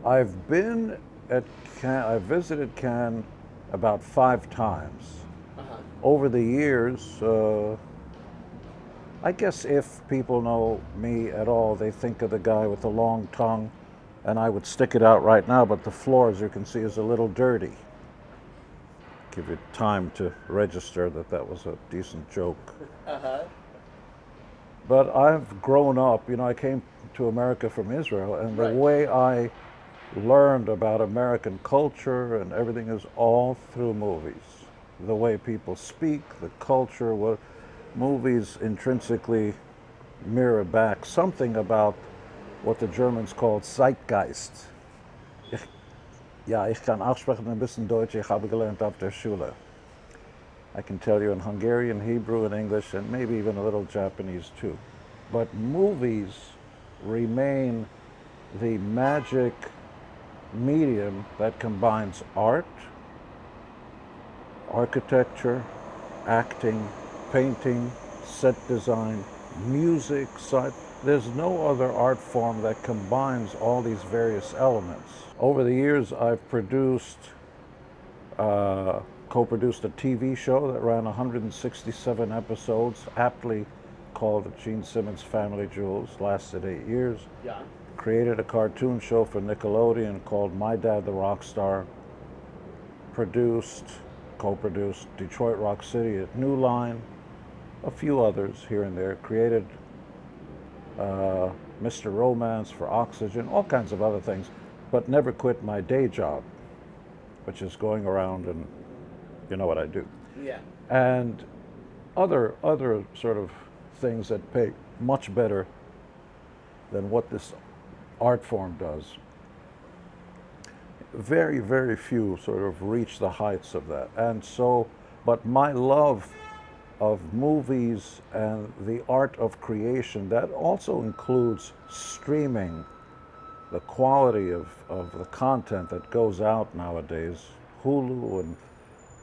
I've been at Cannes, I visited Cannes about 5 times. Uh-huh. Over the years, I guess if people know me at all, they think of the guy with the long tongue, and I would stick it out right now, but the floor, as you can see, is a little dirty. Give you time to register that that was a decent joke. Uh-huh. But I've grown up, I came to America from Israel, and the Right. way I learned about American culture and everything is all through movies. The way people speak, the culture, what movies intrinsically mirror back something about what the Germans called Zeitgeist. Ich, ja, ich kann auch sprechen ein bisschen Deutsch, ich habe gelernt auf der Schule. I can tell you in Hungarian, Hebrew, and English, and maybe even a little Japanese too. But movies remain the magic medium that combines art, architecture, acting, painting, set design, music, sight. There's no other art form that combines all these various elements. Over the years, I've co-produced a TV show that ran 167 episodes, aptly called Gene Simmons Family Jewels, lasted 8 years. Yeah. Created a cartoon show for Nickelodeon called My Dad the Rock Star. Produced, co-produced Detroit Rock City at New Line, a few others here and there. Created Mr. Romance for Oxygen, all kinds of other things, but never quit my day job, which is going around and you know what I do. Yeah. And other sort of things that pay much better than what this art form does. Very, very few sort of reach the heights of that. And so, but my love of movies and the art of creation, that also includes streaming, the quality of the content that goes out nowadays. Hulu and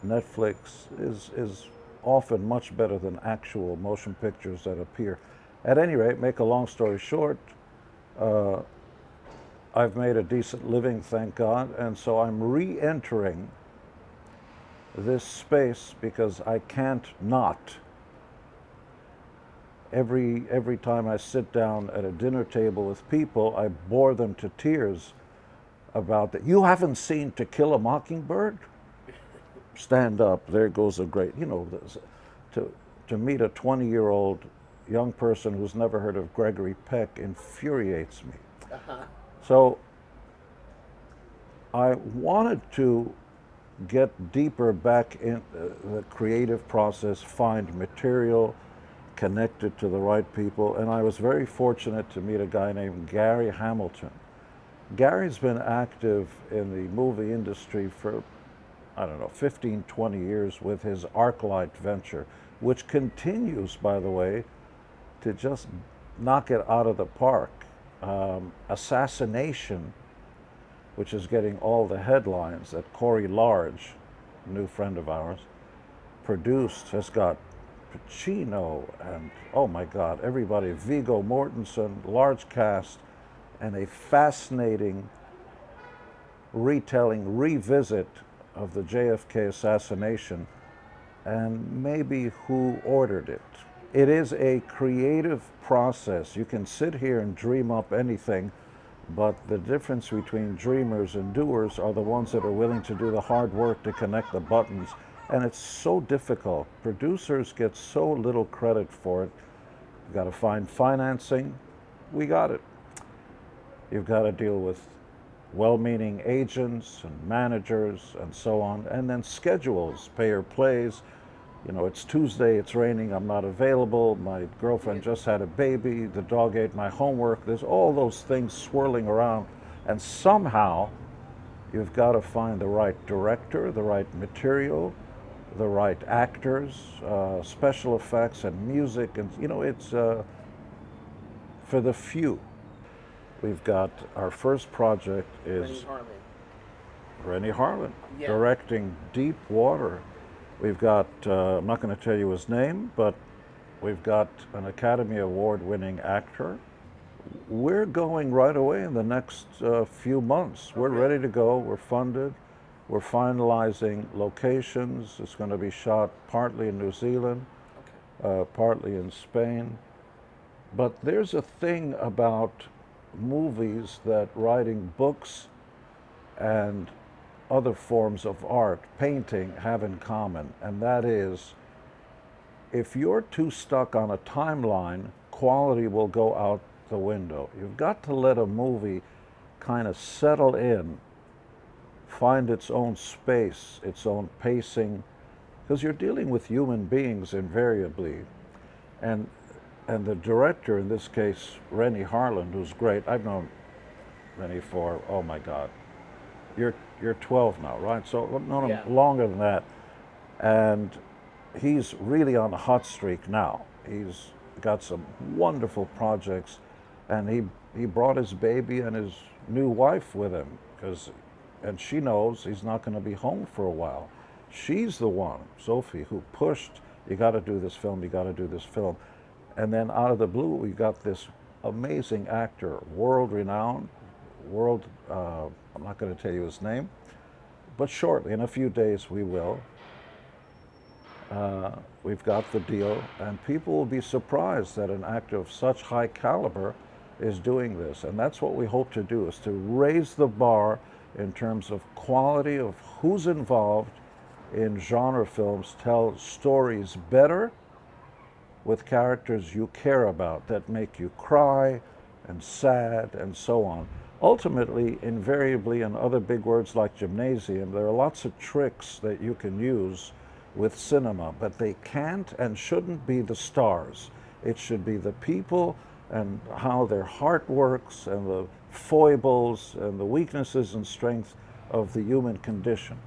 Netflix is often much better than actual motion pictures that appear. At any rate, make a long story short, uh, I've made a decent living, thank God, and so I'm re entering this space because I can't not. Every time I sit down at a dinner table with people, I bore them to tears about that. You haven't seen To Kill a Mockingbird? Stand up, there goes a great, to, to meet a 20-year-old young person who's never heard of Gregory Peck infuriates me. Uh-huh. So I wanted to get deeper back in the creative process, find material connected to the right people, and I was very fortunate to meet a guy named Gary Hamilton. Gary's been active in the movie industry for, I don't know, 15, 20 years with his ArcLight venture, which continues, by the way, to just knock it out of the park. Assassination, which is getting all the headlines that Corey Large, a new friend of ours, produced, has got Pacino and, oh my God, everybody, Viggo Mortensen, large cast, and a fascinating retelling, revisit of the JFK assassination and maybe who ordered it. It is a creative process. You can sit here and dream up anything, but the difference between dreamers and doers are the ones that are willing to do the hard work to connect the buttons. And it's so difficult. Producers get so little credit for it. You've got to find financing. We got it. You've got to deal with well-meaning agents and managers and so on, and then schedules, pay or plays. It's Tuesday, it's raining, I'm not available, my girlfriend just had a baby, the dog ate my homework. There's all those things swirling around, and somehow you've got to find the right director, the right material, the right actors, special effects, and music, and it's for the few. We've got our first project Rennie is Harlan. Rennie Harlan Yeah. directing Deep Water. We've got, I'm not going to tell you his name, but we've got an Academy Award winning actor. We're going right away in the next few months. We're Okay. ready to go. We're funded. We're finalizing locations. It's going to be shot partly in New Zealand, Okay. partly in Spain. But there's a thing about movies that writing books and other forms of art, painting, have in common, and that is if you're too stuck on a timeline, quality will go out the window. You've got to let a movie kind of settle in, find its own space, its own pacing, because you're dealing with human beings invariably. And and the director, in this case, Rennie Harlan, who's great. I've known Rennie for, oh my God, you're 12 now, right? So known Yeah. him longer than that. And he's really on a hot streak now. He's got some wonderful projects, and he brought his baby and his new wife with him and she knows he's not going to be home for a while. She's the one, Sophie, who pushed. You got to do this film. You got to do this film, and then out of the blue, we got this amazing actor, world renowned, world. I'm not going to tell you his name, but shortly, in a few days, we will. We've got the deal, and people will be surprised that an actor of such high caliber is doing this. And that's what we hope to do, is to raise the bar in terms of quality of who's involved in genre films, tell stories better with characters you care about that make you cry and sad and so on. Ultimately, invariably, in other big words like gymnasium, there are lots of tricks that you can use with cinema, but they can't and shouldn't be the stars. It should be the people and how their heart works and the foibles and the weaknesses and strengths of the human condition.